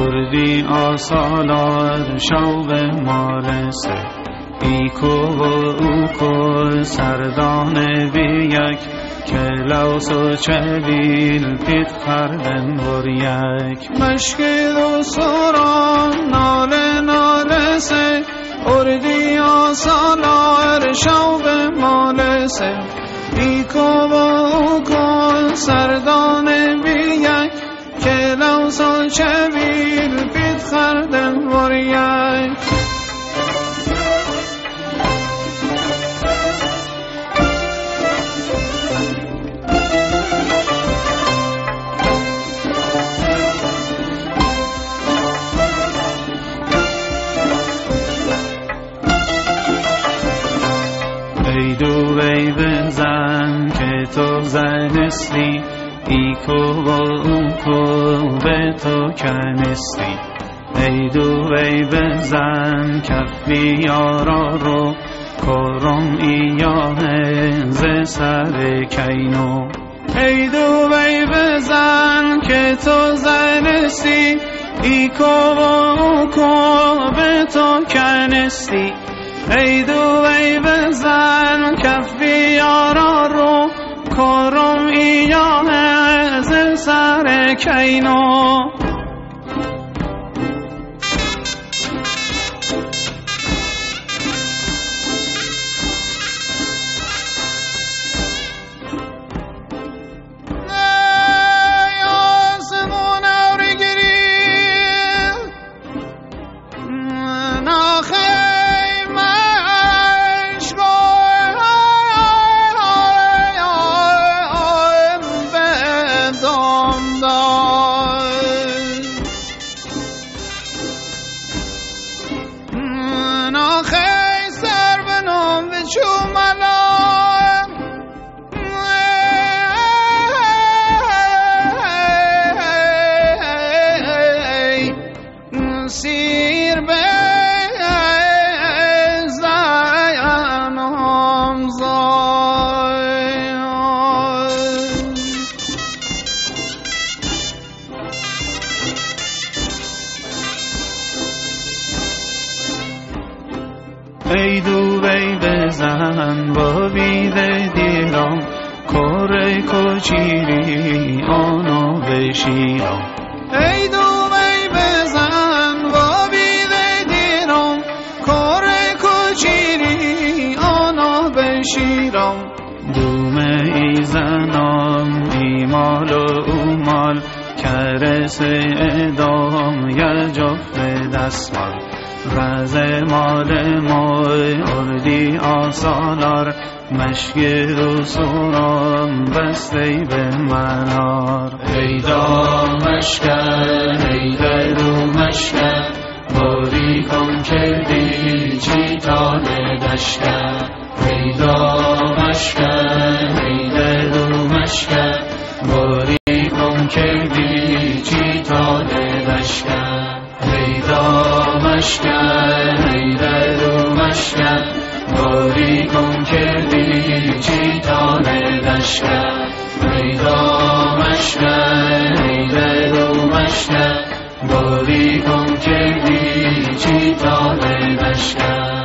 اردی آسالار شوق مالسه ایکو و اوکو سردان بیک کلاوس و چویل پیت خردن وریک مشکل و سران ناله ناله سه اردی آسالار شوق مالسه ایکو و اوکو سردان بیک کلاوس و چویل پیت خردن وریک ای بزن که تو زنستی ایکو و اوکو به تو کنستی ای بزن کف بیارا رو کرم ایاه ز سر کینو ای بزن که تو زنستی ایکو و اوکو به تو کنستی ای بزن کف بیارا رو کرم ایاه ز سر کینو سیر به زنم زای ای بزن با بیده دیرم کره کچیری آنو بشیرم ای بزن با بیده دیرم کره کچیری آنو بشیرم دومه ای زنم ایمال و اومال کرس ادام یا جفت دستمال رز مال مای اردی آسالار مشکل و سرام بسته به منار ای دا مشکل ای دل و مشکل باری کن کردی چی تاله دشکل ای دا مشکل ای دل و مشکل باری کن کردی چی تاله دشکل ای دا مشکل ای دل و مشکل باری کن کردی چی تاله دشکل ای دا مشکل ای دل و مشکل باری کن کردی چی تاله دشکل